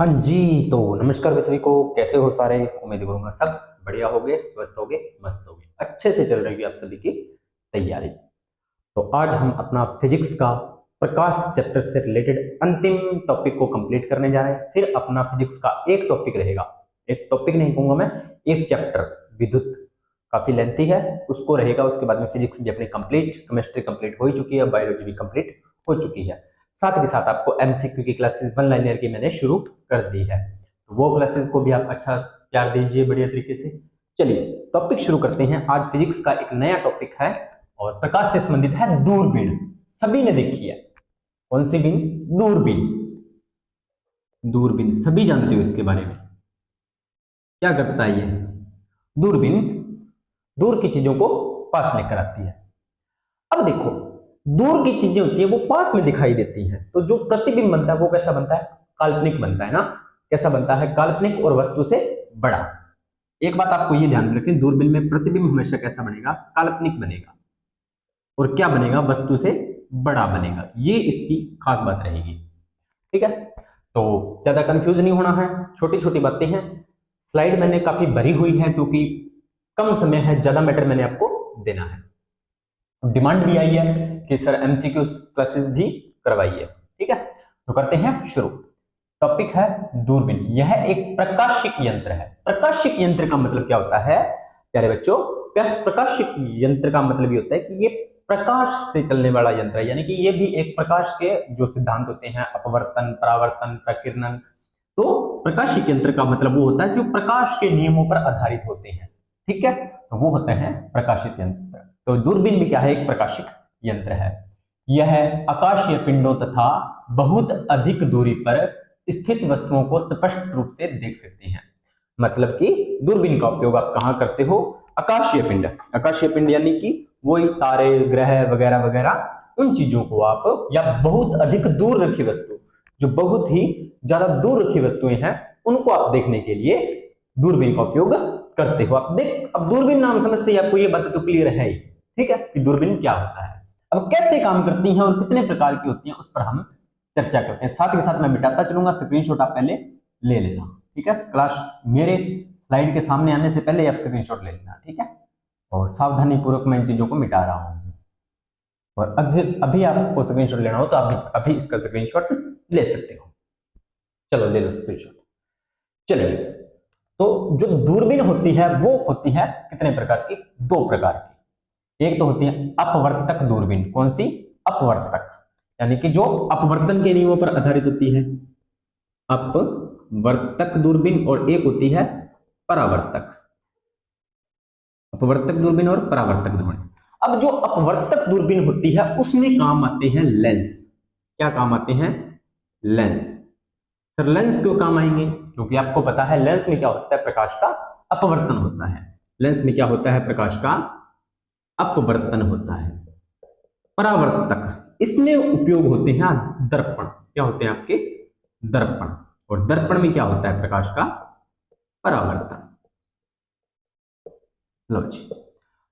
हाँ जी। तो नमस्कार भाई सभी को, कैसे हो सारे। उम्मीद करूंगा सब बढ़िया होगे, स्वस्थ होगे, मस्त होगे, अच्छे से चल रही है आप सभी की तैयारी। तो आज हम अपना फिजिक्स का प्रकाश चैप्टर से रिलेटेड अंतिम टॉपिक को कंप्लीट करने जा रहे हैं। फिर अपना फिजिक्स का एक टॉपिक रहेगा, एक टॉपिक नहीं कहूंगा मैं, एक चैप्टर विद्युत, काफी लेंथी है, उसको रहेगा। उसके बाद में फिजिक्स भी अपनी कंप्लीट, केमिस्ट्री कंप्लीट हो चुकी है, बायोलॉजी भी कंप्लीट हो चुकी है। साथ के साथ आपको एमसीक्यू की क्लासेस वन लाइनर की मैंने शुरू कर दी है, तो वो क्लासेस को भी आप अच्छा प्यार दीजिए बढ़िया तरीके से। चलिए टॉपिक शुरू करते हैं। आज फिजिक्स का एक नया टॉपिक है और प्रकाश से संबंधित है दूरबीन। सभी ने देखी है, कौन सी बीन? दूरबीन। दूरबीन सभी जानते हो इसके बारे में। क्या करता है ये दूरबीन? दूर की चीजों को पास लेकर आती है। अब देखो, दूर की चीजें होती है वो पास में दिखाई देती हैं, तो जो प्रतिबिंब बनता है वो कैसा बनता है? काल्पनिक बनता है ना। कैसा बनता है? काल्पनिक और वस्तु से बड़ा। एक बात आपको ये ध्यान रखें, दूरबीन में प्रतिबिंब हमेशा कैसा बनेगा? काल्पनिक बनेगा। और क्या बनेगा? वस्तु से बड़ा बनेगा। ये इसकी खास बात रहेगी। ठीक है, तो ज्यादा कंफ्यूज नहीं होना है, छोटी छोटी बातें हैं। स्लाइड मैंने काफी भरी हुई है क्योंकि कम समय है, ज्यादा मैटर मैंने आपको देना है। डिमांड भी आई है कि सर एमसीक्यू क्लासेस भी करवाइए। ठीक है, तो करते हैं शुरू। टॉपिक है दूरबीन। यह एक प्रकाशिक यंत्र है। प्रकाशिक यंत्र का मतलब क्या होता है प्यारे बच्चों? प्रकाशिक यंत्र का मतलब ये होता है कि ये प्रकाश से चलने वाला यंत्र है, यानी कि ये भी एक प्रकाश के जो सिद्धांत होते हैं, अपवर्तन, परावर्तन, प्रकीर्णन। तो प्रकाशिक यंत्र का मतलब वो होता है जो प्रकाश के नियमों पर आधारित होते हैं। ठीक है, तो वो होते हैं प्रकाशित यंत्र। तो दूरबीन भी क्या है? एक प्रकाशिक यंत्र है। यह आकाशीय पिंडों तथा बहुत अधिक दूरी पर स्थित वस्तुओं को स्पष्ट रूप से देख सकते हैं। मतलब कि दूरबीन का उपयोग आप कहां करते हो? आकाशीय पिंड। आकाशीय पिंड यानी कि वही तारे, ग्रह वगैरह वगैरह, उन चीजों को आप, या बहुत अधिक दूर रखी वस्तु, जो बहुत ही ज्यादा दूर रखी वस्तुएं हैं, उनको आप देखने के लिए दूरबीन का उपयोग करते हो। आप देख, अब दूरबीन नाम समझते ही आपको ये बात तो क्लियर है ही। ठीक है, कि दूरबीन क्या होता है। अब कैसे काम करती हैं और कितने प्रकार की होती हैं उस पर हम चर्चा करते हैं। साथ के साथ मैं मिटाता चलूंगा, स्क्रीनशॉट आप पहले ले लेना। ठीक है, क्लास मेरे स्लाइड के सामने आने से पहले आप स्क्रीनशॉट ले लेना। ठीक है, और सावधानी पूर्वक मैं इन चीजों को मिटा रहा हूं। और अभी अभी आपको स्क्रीनशॉट लेना हो तो आप अभी इसका स्क्रीनशॉट ले सकते हो। चलो ले लो स्क्रीनशॉट। चलिए, तो जो दूरबीन होती है वो होती है कितने प्रकार की? दो प्रकार की। एक तो होती है अपवर्तक दूरबीन। कौन सी? अपवर्तक, यानी कि जो अपवर्तन के नियमों पर आधारित होती है, अपवर्तक दूरबीन। और एक होती है परावर्तक। अपवर्तक दूरबीन और परावर्तक दूरबीन। अब जो अपवर्तक दूरबीन होती है उसमें काम आते हैं लेंस। क्या काम आते हैं? लेंस। सर लेंस क्यों काम आएंगे? क्योंकि आपको पता है लेंस में क्या होता है? प्रकाश का अपवर्तन होता है। लेंस में क्या होता है? प्रकाश का अपवर्तन होता है। परावर्तक, इसमें उपयोग होते हैं दर्पण। क्या होते हैं आपके? दर्पण। और दर्पण में क्या होता है? प्रकाश का परावर्तन। लो जी,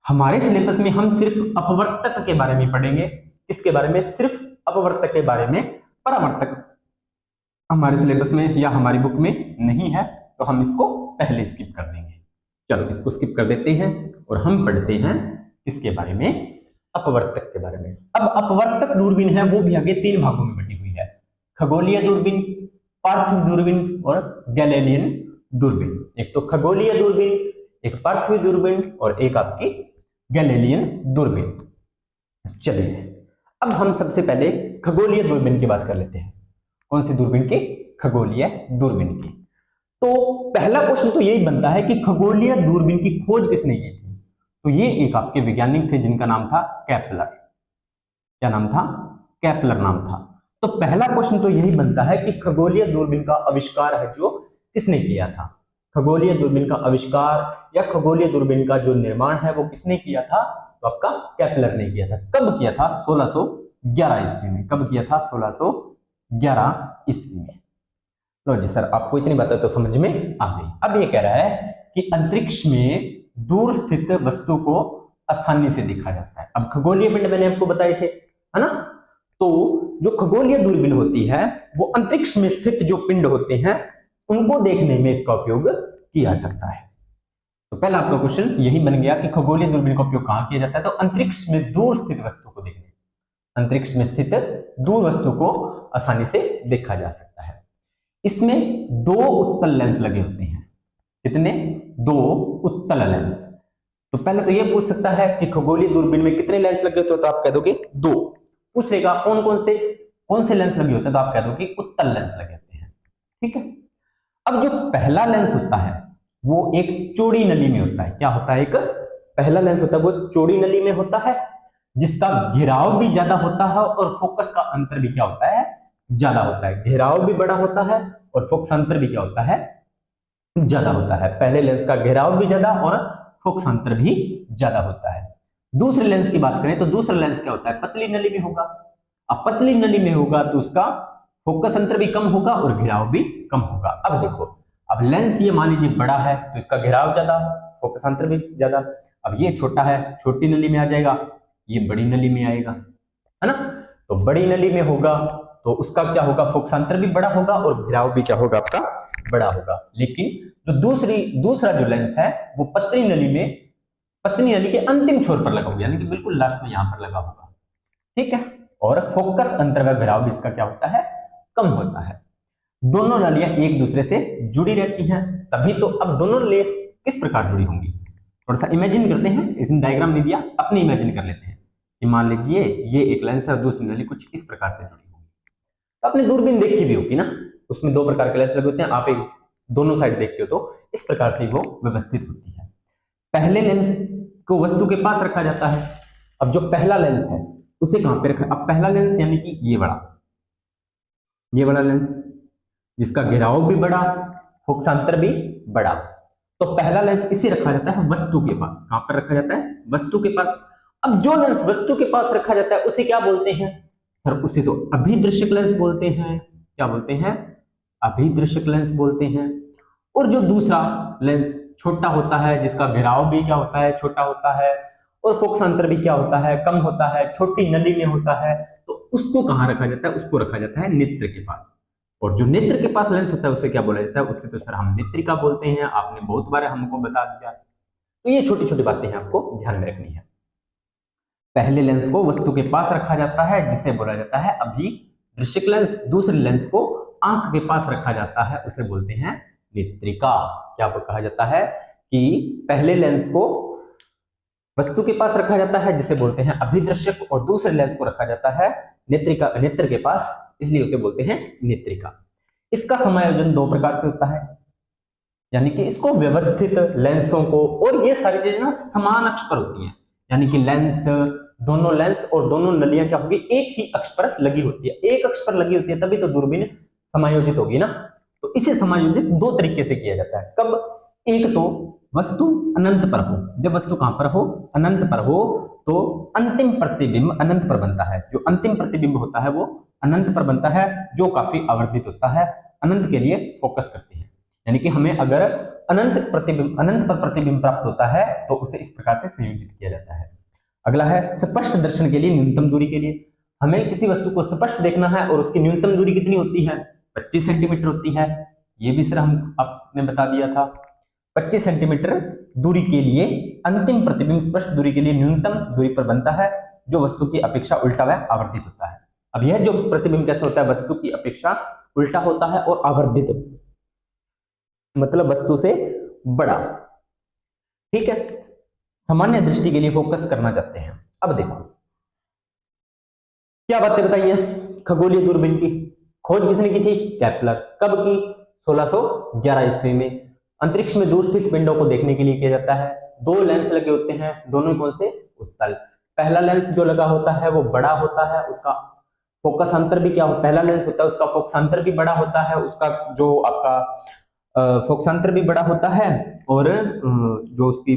हमारे सिलेबस में हम सिर्फ अपवर्तक के बारे में पढ़ेंगे। इसके बारे में? सिर्फ अपवर्तक के बारे में। परावर्तक हमारे सिलेबस में या हमारी बुक में नहीं है, तो हम इसको पहले स्किप कर देंगे। चलो इसको स्किप कर देते हैं और हम पढ़ते हैं इसके बारे में, अपवर्तक के बारे में। अब अपवर्तक दूरबीन है वो भी आगे तीन भागों में बटी हुई है: खगोलीय दूरबीन, पार्थिव दूरबीन और गैलीलियन दूरबीन। एक तो खगोलीय दूरबीन, एक पार्थिव दूरबीन और एक आपकी गैलीलियन दूरबीन। चलिए, अब हम सबसे पहले खगोलीय दूरबीन की बात कर लेते हैं। कौन सी दूरबीन की? खगोलीय दूरबीन की। तो पहला क्वेश्चन तो यही बनता है कि खगोलीय दूरबीन की खोज किसने की थी? तो ये एक आपके वैज्ञानिक थे जिनका नाम था केपलर। क्या नाम था? केपलर नाम था। तो पहला क्वेश्चन तो यही बनता है कि खगोलीय दूरबीन का आविष्कार है जो किसने किया था? खगोलीय दूरबीन का आविष्कार या खगोलीय दूरबीन का जो निर्माण है वो किसने किया था? तो आपका केपलर ने किया था। कब किया था? 1611 ईस्वी में। कब किया था? 1611 ईस्वी में। लो जी सर, आपको इतनी बातें तो समझ में आ गई। अब ये कह रहा है कि अंतरिक्ष में दूर स्थित वस्तु को आसानी से देखा जाता है। अब खगोलीय पिंड मैंने आपको बताए थे, है ना? तो जो खगोलीय दूरबीन होती है वो अंतरिक्ष में स्थित जो पिंड होते हैं उनको देखने में इसका उपयोग किया जाता है। तो पहला आपका क्वेश्चन यही बन गया कि खगोलीय दूरबीन का उपयोग कहां किया जाता है, तो अंतरिक्ष में दूर स्थित वस्तु को देखने, अंतरिक्ष में स्थित दूर वस्तु को आसानी से देखा जा सकता है। इसमें दो उत्तल लेंस लगे होते हैं। कितने? दो उत्तल लेंस। तो पहले तो यह पूछ सकता है कि खगोलीय दूरबीन में कितने लेंस लगे होते हैं, तो आप कह दोगे दो। पूछेगा कौन से लेंस लगे होते हैं, तो आप कह दोगे उत्तल लेंस लगे होते हैं। ठीक है। अब जो पहला लेंस होता है वो एक चौड़ी नली में होता है। क्या होता है? एक पहला लेंस होता है वो चौड़ी नली में होता है, जिसका घेराव भी ज्यादा होता है और फोकस का अंतर भी क्या होता है? ज्यादा होता है। घेराव भी बड़ा होता है और फोकस अंतर भी क्या होता है? ज्यादा होता है। पहले लेंस का घेराव भी ज्यादा और फोकस अंतर भी ज्यादा होता है। दूसरे लेंस की बात करें तो दूसरा लेंस क्या होता है? पतली नली में होगा। अब पतली नली में होगा तो उसका फोकस अंतर भी कम होगा और घेराव भी कम होगा। अब देखो, अब लेंस ये मान लीजिए बड़ा है तो इसका घेराव ज्यादा, फोकस अंतर भी ज्यादा। अब ये छोटा है, छोटी नली में आ जाएगा, ये बड़ी नली में आएगा, है ना। तो बड़ी नली में होगा तो उसका क्या होगा? फोकस अंतर भी बड़ा होगा और घेराव भी क्या होगा? आपका बड़ा होगा। लेकिन जो दूसरा जो लेंस है वो पतली नली के अंतिम छोर पर लगा होगा, यानी कि बिल्कुल लास्ट में यहां पर लगा होगा। ठीक है। और फोकस अंतर व घेराव भी इसका क्या होता है? कम होता है। दोनों नलियां एक दूसरे से जुड़ी रहती हैं, तभी तो। अब दोनों लेंस किस प्रकार जुड़ी होंगी, थोड़ा सा इमेजिन करते हैं। इसने डायग्राम नहीं दिया, अपनी इमेजिन कर लेते हैं कि मान लीजिए ये एक लेंस है और दूसरी नली कुछ इस प्रकार से जुड़ी होगी। तो आपने दूरबीन देखी भी होगी ना, उसमें दो प्रकार के लेंस लगे होते हैं। आप एक दोनों साइड देखते हो तो इस प्रकार से वो व्यवस्थित होती है। पहले लेंस को वस्तु के पास रखा जाता है। अब जो पहला लेंस है उसे कहां पे रखा? अब पहला लेंस यानी कि ये बड़ा लेंस, जिसका घेराव भी बड़ा, फोकसांतर भी बड़ा। तो पहला लेंस इसे रखा जाता है वस्तु के पास। कहां पर रखा जाता है? वस्तु के पास। अब जो लेंस वस्तु के पास रखा जाता है उसे क्या बोलते हैं? सर उसे तो अभिदृश्यक लेंस बोलते हैं। क्या बोलते हैं? अभिदृश्यक लेंस बोलते हैं। और जो दूसरा लेंस छोटा होता है, जिसका घेराव भी क्या होता है? छोटा होता है और फोकसांतर भी क्या होता है? कम होता है, छोटी नली में होता है, तो उसको कहां रखा जाता है? उसको रखा जाता है नेत्र के पास। और जो नेत्र के पास लेंस होता है उसे क्या बोला जाता है? उसे तो सर हम नेत्रिका बोलते हैं। आपने बहुत बार हमको बता दिया। तो ये छोटी छोटी बातें हैं, आपको ध्यान में रखनी है। पहले लेंस को वस्तु के पास रखा जाता है जिसे बोला जाता है अभिदृश्यक लेंस। दूसरे लेंस को आंख के पास रखा जाता है, उसे बोलते हैं नेत्रिका। क्या कहा जाता है कि पहले लेंस को वस्तु के पास रखा जाता है जिसे बोलते हैं अभिदृश्यक, और दूसरे लेंस को रखा जाता है नेत्र के पास, इसलिए उसे बोलते हैं नेत्रिका। इसका समायोजन दो प्रकार से होता है, यानी कि इसको व्यवस्थित लेंसों को, और ये सारी चीजें ना समान अक्ष पर होती हैं, यानी कि दोनों लेंस और दोनों नलियां क्या होगी? एक ही अक्ष पर लगी होती है। एक अक्ष पर लगी होती है तभी तो दूरबीन समायोजित होगी ना। तो इसे समायोजित दो तरीके से किया जाता है। कब? एक तो वस्तु अनंत पर हो। जब वस्तु कहां पर हो? अनंत पर हो, तो अंतिम प्रतिबिंब अनंत पर बनता है। जो अंतिम प्रतिबिंब होता है वो अनंत पर बनता है, जो काफी आवर्धित होता है। अनंत के लिए फोकस करते हैं, यानी कि हमें अगर अनंत पर प्रतिबिंब प्राप्त होता है तो उसे इस प्रकार से संयोजित किया जाता है। अगला है स्पष्ट दर्शन के लिए न्यूनतम दूरी के लिए। हमें किसी वस्तु को स्पष्ट देखना है और उसकी न्यूनतम दूरी कितनी होती है? 25 सेंटीमीटर होती है। ये भी सर हम आपने बता दिया था। 25 सेंटीमीटर दूरी के लिए अंतिम प्रतिबिंब स्पष्ट दूरी के लिए न्यूनतम दूरी पर बनता है, जो वस्तु की अपेक्षा उल्टा व आवर्धित होता है। अब यह जो प्रतिबिंब कैसे होता है? वस्तु की अपेक्षा उल्टा होता है और आवर्धित, मतलब वस्तु से बड़ा। ठीक है। सामान्य दृष्टि के लिए फोकस करना चाहते हैं। अब देखो क्या बातें बताई हैं। खगोलीय दूरबीन की खोज किसने की थी? केपलर। कब की? 1611 ईस्वी में। अंतरिक्ष में दूर स्थित पिंडों को देखने के लिए किया जाता है। दो लेंस लगे होते हैं, दोनों कौन से? उत्तल। पहला लेंस जो लगा होता है वो बड़ा होता है, उसका फोकस अंतर भी क्या हो? पहला लेंस होता है उसका फोकस अंतर भी बड़ा होता है, उसका जो आपका फोकसांतर भी बड़ा होता है, और जो उसकी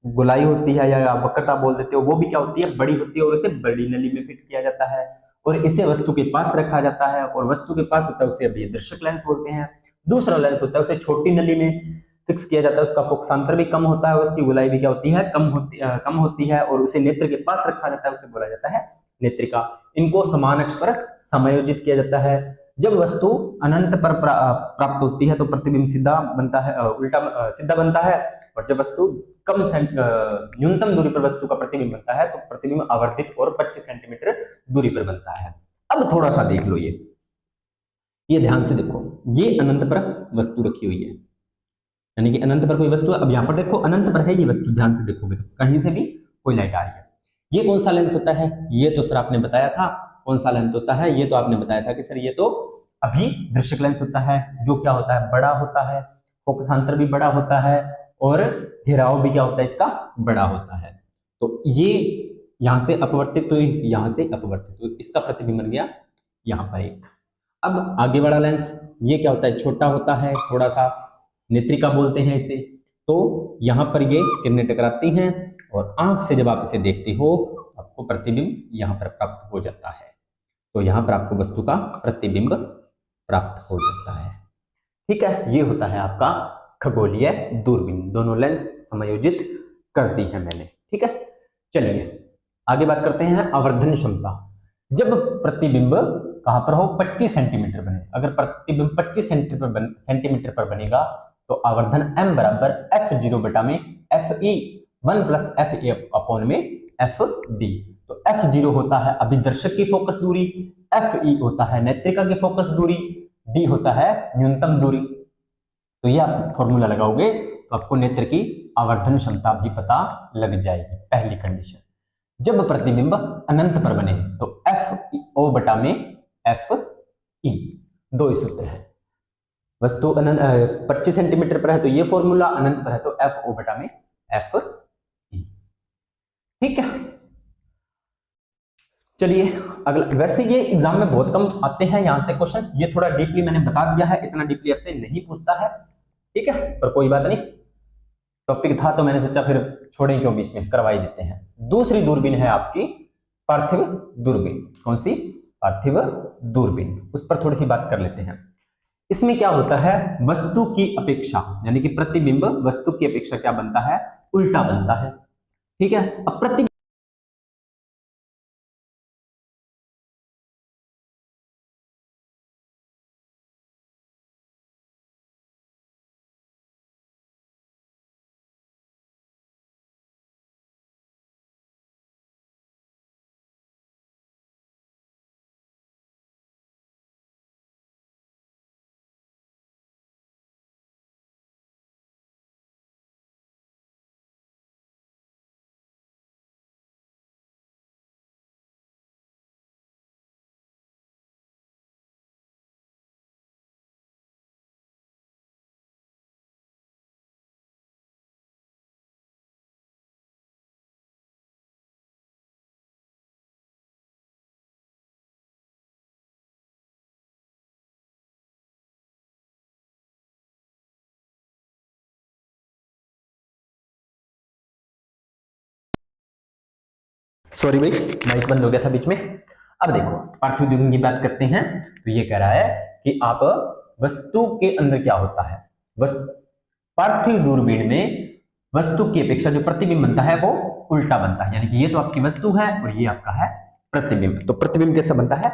गोलाई होती है या वक्रता बोल देते हो वो भी क्या होती है? बड़ी होती है, और उसे बड़ी नली में फिट किया जाता है और इसे वस्तु के पास रखा जाता है। और वस्तु के पास होता है उसे अभिदर्शक लेंस बोलते हैं। दूसरा लेंस होता है उसे छोटी नली में फिक्स किया जाता है, उसका फोकसांतर भी कम होता है, उसकी गोलाई भी क्या होती है? कम होती है, और उसे नेत्र के पास रखा जाता है, उसे बोला जाता है नेत्रिका। इनको समान अक्ष पर समायोजित किया जाता है। जब वस्तु अनंत पर प्राप्त होती है तो प्रतिबिंब सीधा बनता है, उल्टा सीधा बनता है, और जब वस्तु न्यूनतम दूरी पर वस्तु का प्रतिबिंब बनता है तो प्रतिबिंब आवर्तित और 25 सेंटीमीटर दूरी पर बनता है। अब थोड़ा सा देख लो, ये ध्यान से देखो, ये अनंत पर वस्तु रखी हुई है, यानी कि अनंत पर कोई वस्तु है। अब यहाँ पर देखो अनंत पर है ये वस्तु, ध्यान से देखोगे तो कहीं से भी कोई लाइट आ रही है। ये कौन सा लेंस होता है? ये तो सर आपने बताया था कौन सा लेंस होता है, ये तो आपने बताया था कि सर ये तो अभी दृश्यक लेंस होता है, जो क्या होता है, बड़ा होता है, फोकसांतर भी बड़ा होता है और घेराव भी क्या होता है इसका, बड़ा होता है। तो ये यहां से अपवर्तित तो यहां से अपवर्तित तो इसका प्रतिबिंब बन गया यहां पर एक। अब आगे वाला लेंस ये क्या होता है, छोटा होता है थोड़ा सा, नेत्रिका बोलते हैं इसे। तो यहां पर ये किरणें टकराती हैं और आंख से जब आप इसे देखते हो आपको प्रतिबिंब यहां पर प्राप्त हो जाता है। तो यहां पर आपको वस्तु का प्रतिबिंब प्राप्त हो जाता है। ठीक है, ये होता है आपका खगोलीय दूरबीन, दोनों लेंस समायोजित करती है मैंने। ठीक है, चलिए आगे बात करते हैं आवर्धन क्षमता। जब प्रतिबिंब कहां पर हो, 25 सेंटीमीटर बने, अगर प्रतिबिंब 25 सेंटीमीटर पर बनेगा तो आवर्धन m बराबर f0 बटा में fe 1 प्लस fe अपॉन में fd। तो f0 होता है अभिदर्शक की फोकस दूरी, fe होता है नेत्रिका की फोकस दूरी, d होता है न्यूनतम दूरी। तो ये आप फॉर्मूला लगाओगे तो आपको नेत्र की आवर्धन क्षमता भी पता लग जाएगी। पहली कंडीशन, जब प्रतिबिंब अनंत पर बने तो FO बटा में FE, दो ही सूत्र है। वस्तु अनंत 25 सेंटीमीटर पर है तो ये फॉर्मूला, अनंत पर है तो FO बटा में FE। ठीक है, चलिए अगला। वैसे ये एग्जाम में बहुत कम आते हैं यहां से क्वेश्चन, ये थोड़ा डीपली मैंने बता दिया है, इतना डीपली आपसे नहीं पूछता है। ठीक है, पर कोई बात नहीं, टॉपिक था तो मैंने सोचा फिर छोड़ें क्यों, बीच में करवा ही देते हैं। दूसरी दूरबीन है आपकी पार्थिव दूरबीन। कौन सी? पार्थिव दूरबीन। उस पर थोड़ी सी बात कर लेते हैं। इसमें क्या होता है, वस्तु की अपेक्षा यानी कि प्रतिबिंब वस्तु की अपेक्षा क्या बनता है, उल्टा बनता है। ठीक है, अब प्रतिबिंब सॉरी भाई, माइक बंद हो गया था बीच में। अब देखो पार्थिव दूरबीन की बात करते हैं तो ये कह रहा है कि आप वस्तु के अंदर क्या होता है, पार्थिव दूरबीन में वस्तु की अपेक्षा जो प्रतिबिंब बनता है वो उल्टा बनता है। यानी कि ये तो आपकी वस्तु है और ये आपका है प्रतिबिंब, तो प्रतिबिंब कैसा बनता है,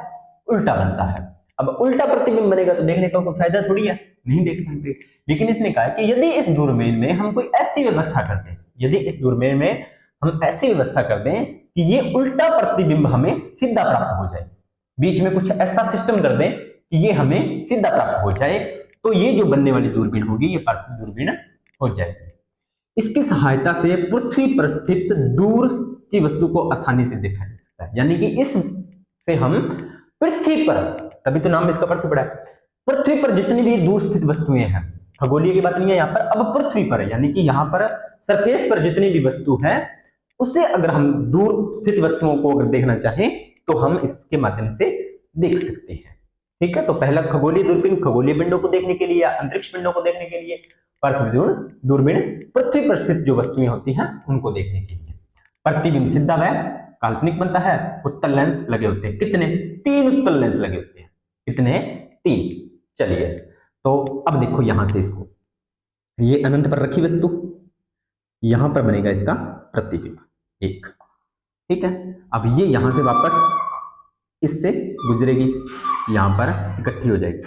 उल्टा बनता है। अब उल्टा प्रतिबिंब बनेगा तो देखने का कोई फायदा थोड़ी है, नहीं देख सकते। लेकिन इसने कहा कि यदि इस दूरबीन में हम कोई ऐसी व्यवस्था कर दें, यदि इस दूरबीन में हम ऐसी व्यवस्था कर दें कि ये उल्टा प्रतिबिंब हमें सीधा प्राप्त हो जाए, बीच में कुछ ऐसा सिस्टम कर दें कि ये हमें सीधा प्राप्त हो जाए, तो ये जो बनने वाली दूरबीन होगी ये पार्थिव दूरबीन हो जाएगी। इसकी सहायता से पृथ्वी पर स्थित दूर की वस्तु को आसानी से देखा जा सकता है। यानी कि इससे हम पृथ्वी पर, तभी तो नाम इसका पृथ्वी पड़ा है, पृथ्वी पर जितनी भी दूर स्थित वस्तुएं हैं, खगोलीय की बात नहीं है यहाँ पर, अब पृथ्वी पर है, यानी कि यहाँ पर सरफेस पर जितनी भी वस्तु है उसे अगर हम दूर स्थित वस्तुओं को अगर देखना चाहें तो हम इसके माध्यम से देख सकते हैं। ठीक है, तो पहला खगोलीय दूरबीन खगोलीय पिंडों को देखने के लिए या अंतरिक्ष पिंडों को देखने के लिए, पार्थिव दूरबीन पृथ्वी पर स्थित जो वस्तुएं होती हैं उनको देखने के लिए। प्रतिबिंब सीधा व काल्पनिक बनता है, उत्तल लेंस लगे होते हैं, कितने? 3 उत्तल लेंस लगे होते हैं। कितने? 3। चलिए तो अब देखो यहां से इसको, ये अनंत पर रखी वस्तु, यहां पर बनेगा इसका प्रतिबिंब एक। ठीक है, अब ये यहां से वापस इससे गुजरेगी, यहाँ पर इकट्ठी हो जाएगी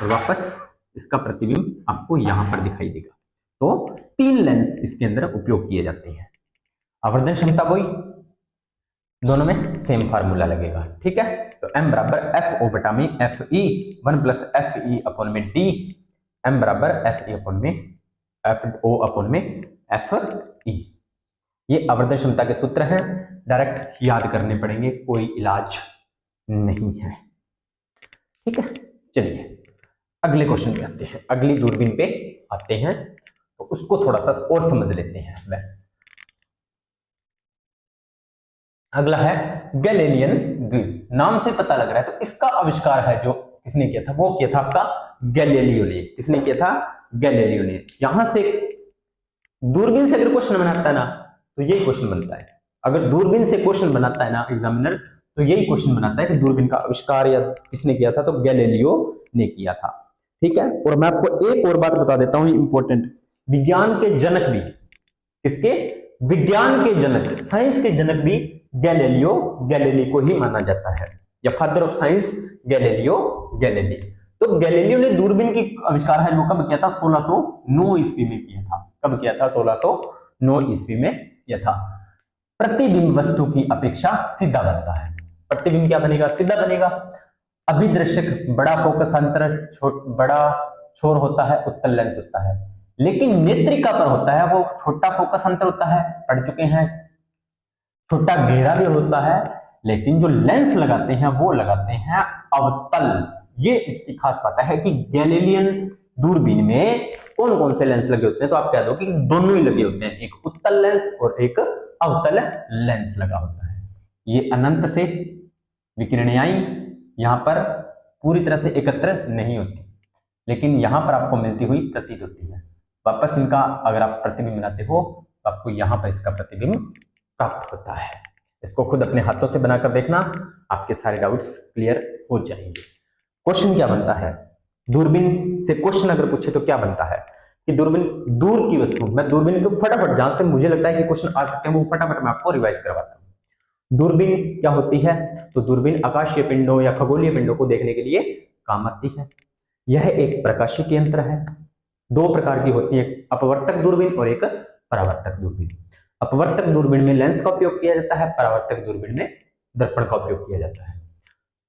और वापस इसका प्रतिबिंब आपको यहाँ पर दिखाई देगा। तो 3 लेंस इसके अंदर उपयोग किए जाते हैं। आवर्धन क्षमता वही, दोनों में सेम फार्मूला लगेगा, ठीक है। तो m बराबर एफ ओ बटा में F E 1 plus F E upon में डी, m बराबर एफ ई अपॉन में एफ ओ अपॉन में एफ ई। ये आवर्धन क्षमता के सूत्र हैं, डायरेक्ट याद करने पड़ेंगे, कोई इलाज नहीं है, ठीक है। चलिए अगले क्वेश्चन पे आते हैं, अगली दूरबीन पे आते हैं, तो उसको थोड़ा सा और समझ लेते हैं बस। अगला है गैलीलियन द्वीप, नाम से पता लग रहा है, तो इसका आविष्कार है जो किसने किया था, वो किया था आपका गैलीलियो ने। किसने किया था? गैलीलियो ने। यहां से दूरबीन से अगर क्वेश्चन बनाता है ना, तो यही क्वेश्चन बनता है। अगर दूरबीन से क्वेश्चन बनाता है ना एग्जामिनर, तो यही क्वेश्चन बनाता है कि दूरबीन का आविष्कार या किसने किया था, तो गैलीलियो ने किया था, ठीक है। और मैं आपको एक और बात बता देता हूं इंपॉर्टेंट, विज्ञान के जनक भी, किसके? विज्ञान के जनक, साइंस के जनक भी गैलीलियो गैलीली को ही माना जाता है, या father of science Galileo Galilei. तो गैलीलियो ने दूरबीन की आविष्कार है वो कब किया था? 1609 ईस्वी में किया था। कब किया था? 1609 ईस्वी में किया था। प्रतिबिंब वस्तु की अपेक्षा सीधा बनता है। प्रतिबिंब क्या बनेगा? सीधा बनेगा। अभिदर्शक बड़ा फोकस अंतर बड़ा छोर होता है, उत्तल लेंस होता है, लेकिन नेत्रिका पर होता है वो छोटा फोकस अंतर होता है, पढ़ चुके हैं। छोटा घेरा भी होता है, लेकिन जो लेंस लगाते हैं वो लगाते हैं अवतल। ये इसकी खास बात है कि गैलीलियन दूरबीन में कौन कौन से लेंस लगे होते हैं, तो आप कह दो कि दोनों ही लगे होते हैं, एक उत्तल लेंस और एक अवतल लेंस लगा होता है। ये अनंत से विकिरणें आई यहां पर पूरी तरह से एकत्र नहीं होती, लेकिन यहां पर आपको मिलती हुई प्रतीत होती है। वापस इनका अगर आप प्रतिबिंब बनाते हो तो आपको यहां पर इसका प्रतिबिंब प्राप्त होता है। इसको खुद अपने हाथों से बनाकर देखना, आपके सारे डाउट्स क्लियर हो जाएंगे। क्वेश्चन क्या बनता है? दूरबीन से क्वेश्चन अगर पूछे तो क्या बनता है कि दूरबीन दूर की वस्तु, मैं दूरबीन को फटाफट जहां से मुझे लगता है कि क्वेश्चन आ सकते हैं वो फटाफट मैं आपको रिवाइज करवाता हूं। दूरबीन क्या होती है? तो दूरबीन आकाशीय पिंडों या खगोलीय पिंडों को देखने के लिए काम आती है। यह एक प्रकाशिक यंत्र है। 2 प्रकार की होती है, अपवर्तक दूरबीन और एक परावर्तक दूरबीन। अपवर्तक दूरबीन में लेंस का उपयोग किया जाता है, परावर्तक दूरबीन में दर्पण का उपयोग किया जाता है।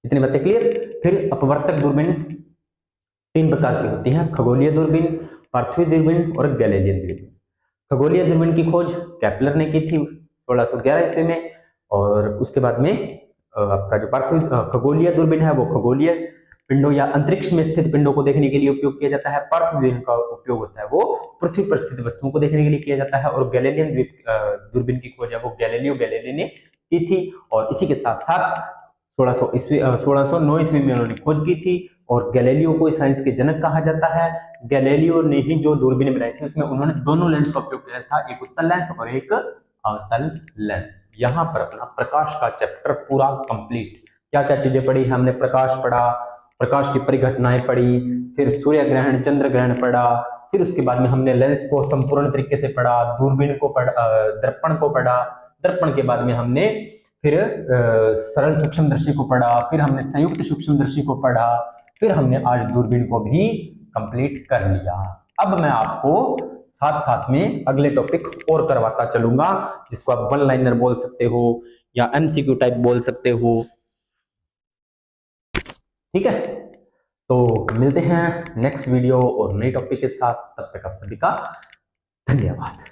इतनी बातें क्लियर। फिर अपवर्तक दूरबीन 3 प्रकार की होती है, खगोलीय दूरबीन, पार्थिव दूरबीन और गैलीलियन दूरबीन। खगोलीय दूरबीन की खोज केपलर ने की थी 1611 ईस्वी में, और उसके बाद में आपका जो पार्थिव खगोलीय दूरबीन है वो खगोलीय पिंडों या अंतरिक्ष में स्थित पिंडों को देखने के लिए उपयोग किया जाता है। पार्थिव दूरबीन का उपयोग होता है वो पृथ्वी पर स्थित वस्तुओं को देखने के लिए किया जाता है। और गैलीलियन दूरबीन की खोज है वो गैलीलियो गैलीली ने की थी, और इसी के साथ साथ 1609 ईस्वी में उन्होंने खोज की थी, और गैलीलियो को साइंस के जनक कहा जाता है। गैलीलियो ने ही जो दूरबीन बनाई थी उसमें उन्होंने दोनों लेंस का उपयोग किया था, एक उत्तल लेंस और एक अवतल लेंस। यहां पर अपना प्रकाश का चैप्टर पूरा कंप्लीट। क्या क्या चीजें पढ़ी हमने? प्रकाश पढ़ा, प्रकाश की परिघटनाएं पढ़ी, फिर सूर्य ग्रहण चंद्र ग्रहण पढ़ा, फिर उसके बाद में हमने लेंस को संपूर्ण तरीके से पढ़ा, दूरबीन को पढ़ा, दर्पण को पढ़ा, दर्पण के बाद में हमने फिर सरल सूक्ष्मदर्शी को पढ़ा, फिर हमने संयुक्त सूक्ष्मदर्शी को पढ़ा, फिर हमने आज दूरबीन को भी कंप्लीट कर लिया। अब मैं आपको साथ साथ में अगले टॉपिक और करवाता चलूंगा, जिसको आप वन लाइनर बोल सकते हो या एमसीक्यू टाइप बोल सकते हो, ठीक है। तो मिलते हैं नेक्स्ट वीडियो और नई टॉपिक के साथ, तब तक आप सभी का धन्यवाद।